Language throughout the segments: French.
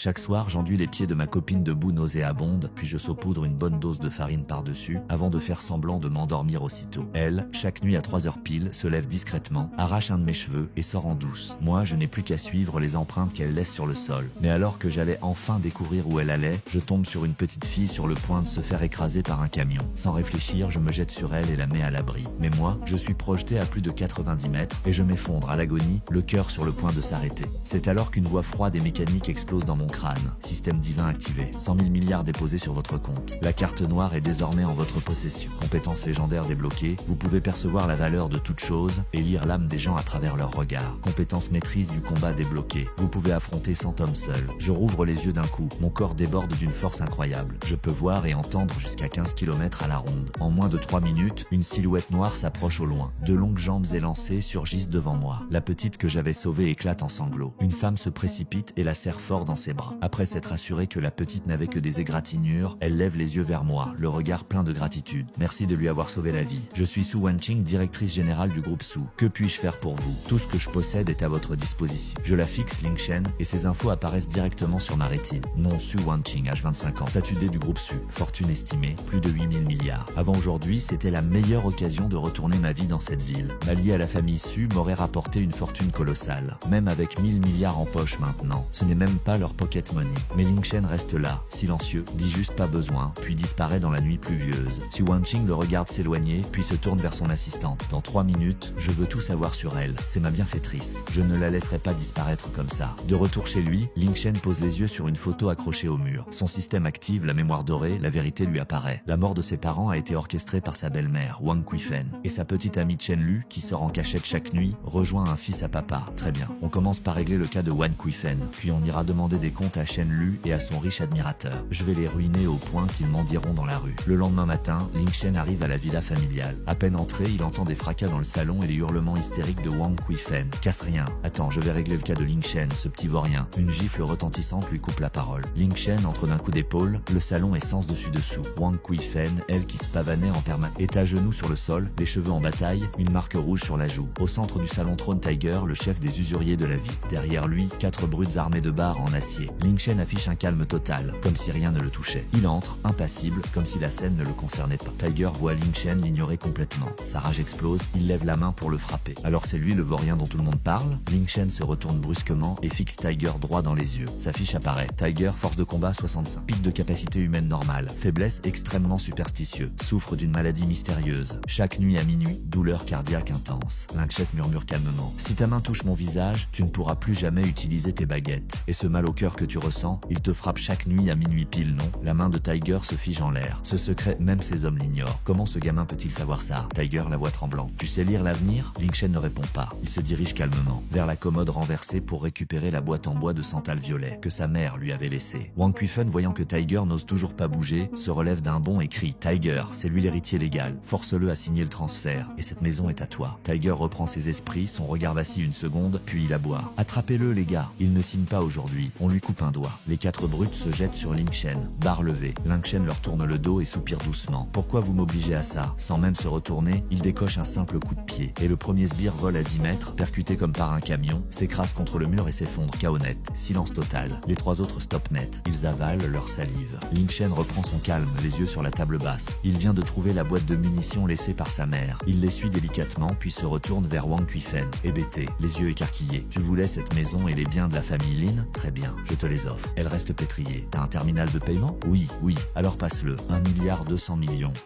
Chaque soir, j'enduis les pieds de ma copine de boue nauséabonde, puis je saupoudre une bonne dose de farine par-dessus, avant de faire semblant de m'endormir aussitôt. Elle, chaque nuit à 3 heures pile, se lève discrètement, arrache un de mes cheveux et sort en douce. Moi, je n'ai plus qu'à suivre les empreintes qu'elle laisse sur le sol. Mais alors que j'allais enfin découvrir où elle allait, je tombe sur une petite fille sur le point de se faire écraser par un camion. Sans réfléchir, je me jette sur elle et la mets à l'abri. Mais moi, je suis projeté à plus de 90 mètres et je m'effondre à l'agonie, le cœur sur le point de s'arrêter. C'est alors qu'une voix froide et mécanique explose dans mon crâne. Système divin activé. 100 000 milliards déposés sur votre compte. La carte noire est désormais en votre possession. Compétences légendaires débloquées. Vous pouvez percevoir la valeur de toute chose et lire l'âme des gens à travers leurs regards. Compétence maîtrise du combat débloquée. Vous pouvez affronter 100 hommes seuls. Je rouvre les yeux d'un coup. Mon corps déborde d'une force incroyable. Je peux voir et entendre jusqu'à 15 km à la ronde. En moins de 3 minutes, une silhouette noire s'approche au loin. De longues jambes élancées surgissent devant moi. La petite que j'avais sauvée éclate en sanglots. Une femme se précipite et la serre fort dans ses bras. Après s'être assurée que la petite n'avait que des égratignures, elle lève les yeux vers moi, le regard plein de gratitude. Merci de lui avoir sauvé la vie. Je suis Su Wanqing, directrice générale du groupe Su. Que puis-je faire pour vous? Tout ce que je possède est à votre disposition. Je la fixe, Ling Shen, et ses infos apparaissent directement sur ma rétine. Nom Su Wanqing, âge 25 ans. Statut D du groupe Su. Fortune estimée, plus de 8000 milliards. Avant aujourd'hui, c'était la meilleure occasion de retourner ma vie dans cette ville. M'allier à la famille Su m'aurait rapporté une fortune colossale. Même avec 1000 milliards en poche maintenant. Ce n'est même pas leur pocket money. Mais Ling Shen reste là, silencieux, dit juste pas besoin, puis disparaît dans la nuit pluvieuse. Su Wanqing le regarde s'éloigner, puis se tourne vers son assistante. Dans 3 minutes, je veux tout savoir sur elle. C'est ma bienfaitrice. Je ne la laisserai pas disparaître comme ça. De retour chez lui, Ling Shen pose les yeux sur une photo accrochée au mur. Son système active la mémoire dorée, la vérité lui apparaît. La mort de ses parents a été orchestrée par sa belle-mère, Wang Kuifen, et sa petite amie Chen Lu, qui sort en cachette chaque nuit, rejoint un fils à papa. Très bien. On commence par régler le cas de Wang Kuifen, puis on ira demander des comptes à Chen Lu et à son riche admirateur. Je vais les ruiner au point qu'ils mendiront dans la rue. Le lendemain matin, Ling Shen arrive à la villa familiale. À peine entré, il entend des fracas dans le salon et les hurlements hystériques de Wang Kuifen. Casse rien. Attends, je vais régler le cas de Ling Shen, ce petit vaurien. Une gifle retentissante lui coupe la parole. Ling Shen entre d'un coup d'épaule, le salon est sens dessus dessous. Wang Kuifen, elle qui se pavanait en permanence, est à genoux sur le sol, les cheveux en bataille, une marque rouge sur la joue. Au centre du salon trône Tiger, le chef des usuriers de la vie. Derrière lui, 4 brutes armées de barres en acier. Ling Shen affiche un calme total, comme si rien ne le touchait. Il entre, impassible, comme si la scène ne le concernait pas. Tiger voit Ling Shen l'ignorer complètement. Sa rage explose, il lève la main pour le frapper. Alors c'est lui le vaurien dont tout le monde parle? Ling Shen se retourne brusquement et fixe Tiger droit dans les yeux. Sa fiche apparaît. Tiger, force de combat 65. Pic de capacité humaine normale. Faiblesse extrêmement superstitieux. Souffre d'une maladie mystérieuse. Chaque nuit à minuit, douleur cardiaque intense. Lingchef murmure calmement. Si ta main touche mon visage, tu ne pourras plus jamais utiliser tes baguettes. Et ce mal au cœur que tu ressens, il te frappe chaque nuit à minuit pile, non? La main de Tiger se fige en l'air. Ce secret, même ces hommes l'ignorent. Comment ce gamin peut-il savoir ça? Tiger, la voix tremblante. Tu sais lire l'avenir? Ling Shen ne répond pas. Il se dirige calmement vers la commode renversée pour récupérer la boîte en bois de santal violet que sa mère lui avait laissée. Wang Kuifen, voyant que Tiger n'ose toujours pas bouger, se relève d'un bond et crie: Tiger, c'est lui l'héritier légal. Force-le à signer le transfert et cette maison est à toi. Tiger reprend ses esprits, son regard vacille une seconde, puis il aboie. Attrapez-le les gars, il ne signe pas aujourd'hui. On lui coupe un doigt. Les 4 brutes se jettent sur Ling Shen. Barre levée. Ling Shen leur tourne le dos et soupire doucement. Pourquoi vous m'obligez à ça? Sans même se retourner, il décoche un simple coup de pied. Et le premier sbire vole à 10 mètres, percuté comme par un camion, s'écrase contre le mur et s'effondre KO net. Silence total. Les 3 autres stoppent net. Ils avalent leur salive. Ling Shen reprend son calme, les yeux sur la table basse. Il vient de trouver la boîte de munitions laissée par sa mère. Il l'essuie délicatement, puis se retourne vers Wang Kuifen, hébété, les yeux écarquillés. Tu voulais cette maison et les biens de la famille Lin? Très bien, je te les offre. Elle reste pétriée. T'as un terminal de paiement? Oui, alors passe-le. 1,2 milliard.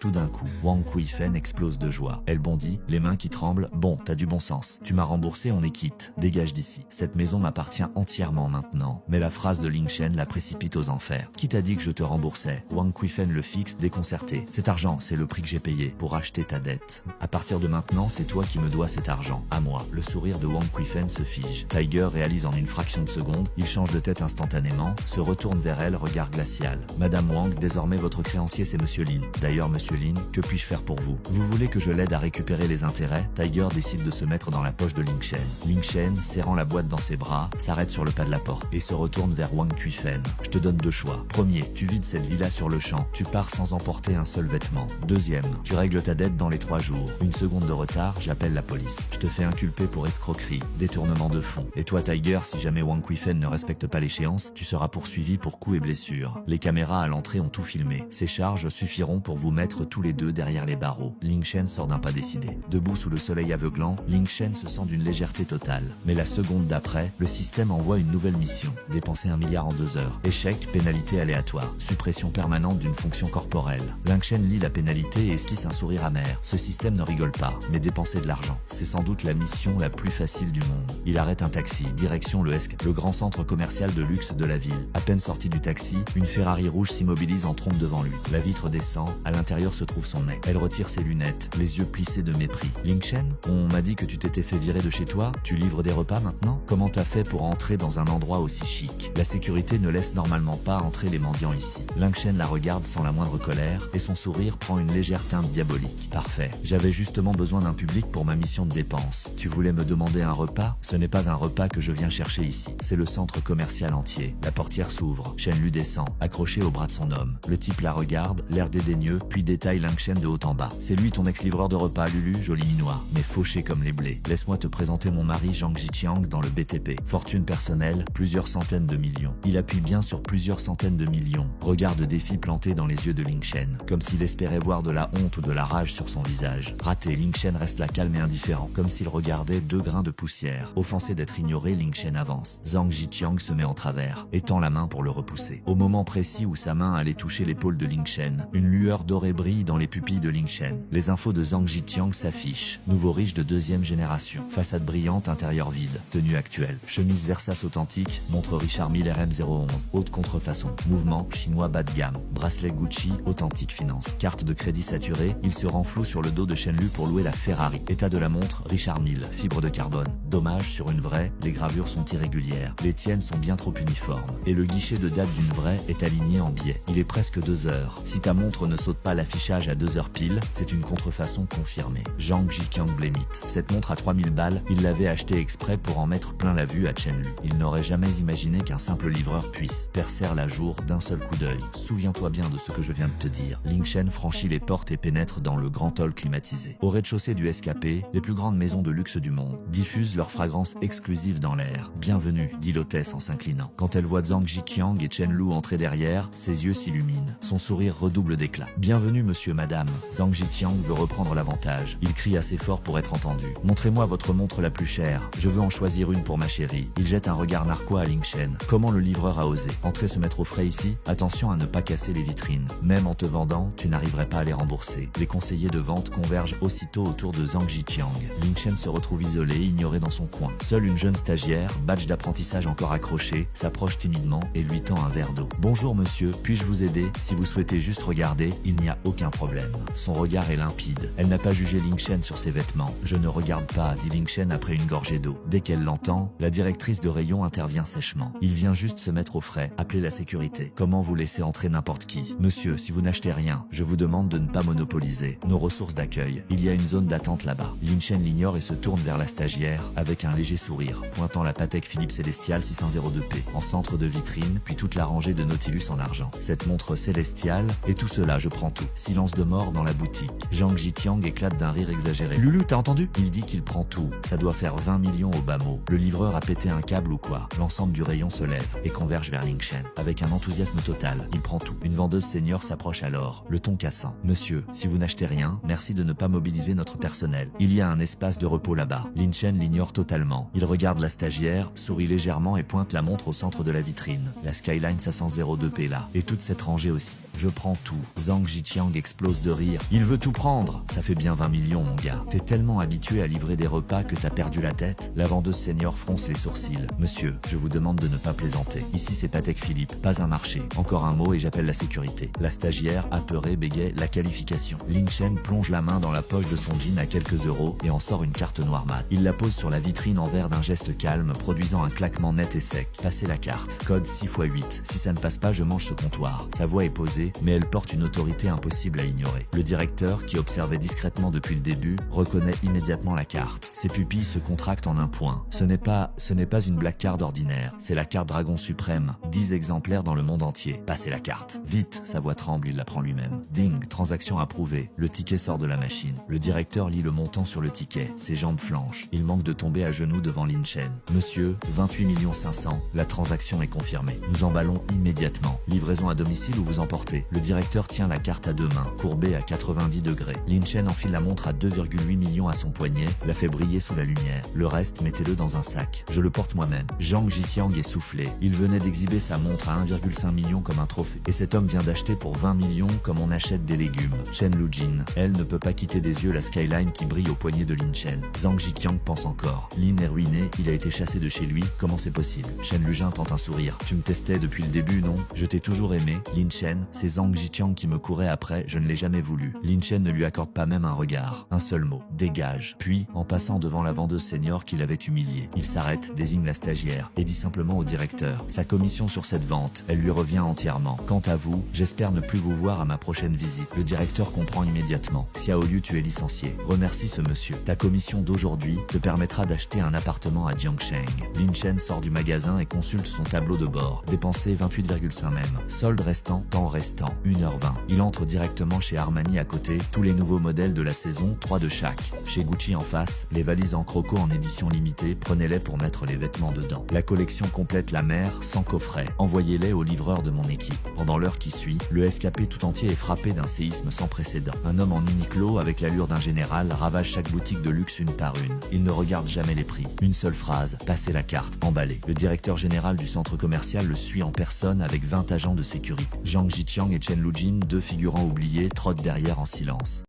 Tout d'un coup, Wang Kuifen explose de joie. Elle bondit, les mains qui tremblent. Bon, t'as du bon sens. Tu m'as remboursé, on est quitte. Dégage d'ici. Cette maison m'appartient entièrement maintenant. Mais la phrase de Ling Shen la précipite aux enfers. Qui t'a dit que je te remboursais? Wang Kuifen le fixe, déconcerté. Cet argent, c'est le prix que j'ai payé pour acheter ta dette. À partir de maintenant, c'est toi qui me dois cet argent. À moi. Le sourire de Wang Kuifen se fige. Tiger réalise en une fraction de seconde. Il change de tête instantanément, se retourne vers elle, regard glacial. Madame Wang, désormais votre créancier c'est Monsieur Lin. D'ailleurs Monsieur Lin, que puis-je faire pour vous? Vous voulez que je l'aide à récupérer les intérêts? Tiger décide de se mettre dans la poche de Ling Shen. Ling Shen, serrant la boîte dans ses bras, s'arrête sur le pas de la porte et se retourne vers Wang Kuifen. Je te donne 2 choix. Premier, tu vides cette villa sur le champ. Tu pars sans emporter un seul vêtement. Deuxième, tu règles ta dette dans les 3 jours. Une seconde de retard, j'appelle la police. Je te fais inculper pour escroquerie, détournement de fonds. Et toi Tiger, si jamais Wang Kuifen ne respecte pas l'échéance, séance, tu seras poursuivi pour coups et blessures. Les caméras à l'entrée ont tout filmé. Ces charges suffiront pour vous mettre tous les deux derrière les barreaux. Ling Shen sort d'un pas décidé. Debout sous le soleil aveuglant, Ling Shen se sent d'une légèreté totale. Mais la seconde d'après, le système envoie une nouvelle mission. Dépenser 1 milliard en 2 heures. Échec, pénalité aléatoire. Suppression permanente d'une fonction corporelle. Ling Shen lit la pénalité et esquisse un sourire amer. Ce système ne rigole pas, mais dépenser de l'argent. C'est sans doute la mission la plus facile du monde. Il arrête un taxi, direction le ESC, le grand centre commercial de luxe de la ville. À peine sorti du taxi, une Ferrari rouge s'immobilise en trompe devant lui. La vitre descend, à l'intérieur se trouve son nez. Elle retire ses lunettes, les yeux plissés de mépris. Ling Shen, on m'a dit que tu t'étais fait virer de chez toi, tu livres des repas maintenant? Comment t'as fait pour entrer dans un endroit aussi chic? La sécurité ne laisse normalement pas entrer les mendiants ici. Ling Shen la regarde sans la moindre colère, et son sourire prend une légère teinte diabolique. Parfait, j'avais justement besoin d'un public pour ma mission de dépense. Tu voulais me demander un repas? Ce n'est pas un repas que je viens chercher ici, c'est le centre commercial entier. La portière s'ouvre, Shen Lu descend, accroché au bras de son homme. Le type la regarde, l'air dédaigneux, puis détaille Ling Shen de haut en bas. C'est lui ton ex-livreur de repas, Lulu, joli minois, mais fauché comme les blés. Laisse-moi te présenter mon mari Zhang Jiqiang dans le BTP. Fortune personnelle, plusieurs centaines de millions. Il appuie bien sur plusieurs centaines de millions. Regard de défi planté dans les yeux de Ling Shen, comme s'il espérait voir de la honte ou de la rage sur son visage. Raté, Ling Shen reste là calme et indifférent, comme s'il regardait 2 grains de poussière. Offensé d'être ignoré, Ling Shen avance. Zhang Jiqiang se met en travers, étend la main pour le repousser. Au moment précis où sa main allait toucher l'épaule de Ling Shen, une lueur dorée brille dans les pupilles de Ling Shen. Les infos de Zhang Jiqiang s'affichent. Nouveau riche de 2e génération. Façade brillante, intérieur vide. Tenue actuelle. Chemise Versace authentique. Montre Richard Mille RM011. Haute contrefaçon. Mouvement chinois bas de gamme. Bracelet Gucci. Authentique finance. Carte de crédit saturée. Il se rend flou sur le dos de Shen Lu pour louer la Ferrari. État de la montre Richard Mille. Fibre de carbone. Dommage, sur une vraie, les gravures sont irrégulières. Les tiennes sont bien trop uniformes. Et le guichet de date d'une vraie est aligné en biais. Il est presque 2 heures. Si ta montre ne saute pas l'affichage à 2 heures pile, c'est une contrefaçon confirmée. Zhang Jiqiang blémite. Cette montre à 3000 balles, il l'avait achetée exprès pour en mettre plein la vue à Shen Lu. Il n'aurait jamais imaginé qu'un simple livreur puisse percer la jour d'un seul coup d'œil. Souviens-toi bien de ce que je viens de te dire. Ling Shen franchit les portes et pénètre dans le grand hall climatisé. Au rez-de-chaussée du SKP, les plus grandes maisons de luxe du monde diffusent leur fragrance exclusive dans l'air. Bienvenue, dit l'hôtesse en s'inclinant. Quand elle voit Zhang Jiqiang et Shen Lu entrer derrière, ses yeux s'illuminent. Son sourire redouble d'éclat. Bienvenue, monsieur, madame. Zhang Jiqiang veut reprendre l'avantage. Il crie assez fort pour être entendu. Montrez-moi votre montre la plus chère. Je veux en choisir une pour ma chérie. Il jette un regard narquois à Ling Shen. Comment le livreur a osé entrer se mettre au frais ici? Attention à ne pas casser les vitrines. Même en te vendant, tu n'arriverais pas à les rembourser. Les conseillers de vente convergent aussitôt autour de Zhang Jiqiang. Ling Shen se retrouve isolé, ignoré dans son coin. Seule une jeune stagiaire, badge d'apprentissage encore accroché, s'approche timidement et lui tend un verre d'eau. Bonjour monsieur, puis-je vous aider? Si vous souhaitez juste regarder, il n'y a aucun problème. Son regard est limpide. Elle n'a pas jugé Ling Shen sur ses vêtements. Je ne regarde pas, dit Ling Shen après une gorgée d'eau. Dès qu'elle l'entend, la directrice de rayon intervient sèchement. Il vient juste se mettre au frais, appelez la sécurité. Comment vous laissez entrer n'importe qui? Monsieur, si vous n'achetez rien, je vous demande de ne pas monopoliser nos ressources d'accueil. Il y a une zone d'attente là-bas. Ling Shen l'ignore et se tourne vers la stagiaire avec un léger sourire, pointant la Patek Philippe Célestiale 602P en centre de vitrine, puis toute la rangée de Nautilus en argent. Cette montre célestiale, et tout cela, je prends tout. Silence de mort dans la boutique. Zhang Jiqiang éclate d'un rire exagéré. Lulu, t'as entendu? Il dit qu'il prend tout. Ça doit faire 20 millions au bas mot. Le livreur a pété un câble ou quoi? L'ensemble du rayon se lève et converge vers Ling Shen. Avec un enthousiasme total, il prend tout. Une vendeuse senior s'approche alors, le ton cassant. Monsieur, si vous n'achetez rien, merci de ne pas mobiliser notre personnel. Il y a un espace de repos là-bas. Ling Shen l'ignore totalement. Il regarde la stagiaire, sourit légèrement et pointe la montre au centre de la vitrine. La Skyline 502P là. Et toute cette rangée aussi. Je prends tout. Zhang Jiqiang explose de rire. Il veut tout prendre. Ça fait bien 20 millions, mon gars. T'es tellement habitué à livrer des repas que t'as perdu la tête? La vendeuse senior fronce les sourcils. Monsieur, je vous demande de ne pas plaisanter. Ici c'est Patek Philippe, pas un marché. Encore un mot et j'appelle la sécurité. La stagiaire, apeurée, bégaye la qualification. Ling Shen plonge la main dans la poche de son jean à quelques euros et en sort une carte noire mat. Il la pose sur la vitrine en verre d'un geste calme, produisant un claquement net et sec. Passez la carte. Code 6x8. Si ça ne passe pas, je mange ce comptoir. Sa voix est posée, mais elle porte une autorité impossible à ignorer. Le directeur, qui observait discrètement depuis le début, reconnaît immédiatement la carte. Ses pupilles se contractent en un point. Ce n'est pas une black card ordinaire. C'est la carte Dragon Suprême. 10 exemplaires dans le monde entier. Passez la carte. Vite, sa voix tremble, il la prend lui-même. Ding, transaction approuvée. Le ticket sort de la machine. Le directeur lit le montant sur le ticket. Ses jambes flanchent. Il manque de tomber à genoux devant Ling Shen. Monsieur, 28 500 000. La transaction est confirmée. Nous emballons immédiatement. Livraison à domicile ou vous emportez. Le directeur tient la carte à deux mains, courbée à 90 degrés. Lin Chen enfile la montre à 2,8 millions à son poignet, la fait briller sous la lumière. Le reste, mettez-le dans un sac. Je le porte moi-même. Zhang Jiqiang est soufflé. Il venait d'exhiber sa montre à 1,5 million comme un trophée. Et cet homme vient d'acheter pour 20 millions comme on achète des légumes. Chen Lujin, elle ne peut pas quitter des yeux la skyline qui brille au poignet de Lin Chen. Zhang Jiqiang pense encore. Lin est ruiné, il a été chassé de chez lui, comment c'est possible? Chen Lujin tente un sourire. Tu me testais depuis le début, non? Je t'ai toujours aimé. Lin Chen, c'est Zhang Jiqiang qui me courait après, je ne l'ai jamais voulu. Lin Chen ne lui accorde pas même un regard. Un seul mot. Dégage. Puis, en passant devant la vendeuse senior qui l'avait humilié, il s'arrête, désigne la stagiaire, et dit simplement au directeur. Sa commission sur cette vente, elle lui revient entièrement. Quant à vous, j'espère ne plus vous voir à ma prochaine visite. Le directeur comprend immédiatement. Xiao Liu, tu es licencié. Remercie ce monsieur. Ta commission d'aujourd'hui te permettra d'acheter un appartement à Jiangsheng. Lin Chen sort du magasin et consulte son tableau de bord. Dépensé 28,5 même. Solde restant, temps restant, 1h20. Il entre directement chez Armani à côté, tous les nouveaux modèles de la saison, 3 de chaque. Chez Gucci en face, les valises en croco en édition limitée, prenez-les pour mettre les vêtements dedans. La collection complète la mer, sans coffret. Envoyez-les au livreur de mon équipe. Pendant l'heure qui suit, le SKP tout entier est frappé d'un séisme sans précédent. Un homme en Uniqlo, avec l'allure d'un général, ravage chaque boutique de luxe une par une. Il ne regarde jamais les prix. Une seule phrase, passez la carte, emballé. Le directeur général du centre commercial le suit en personne avec 20 agents de sécurité. Zhang Jiqiang et Chen Lujin, deux figurants oubliés, trottent derrière en silence.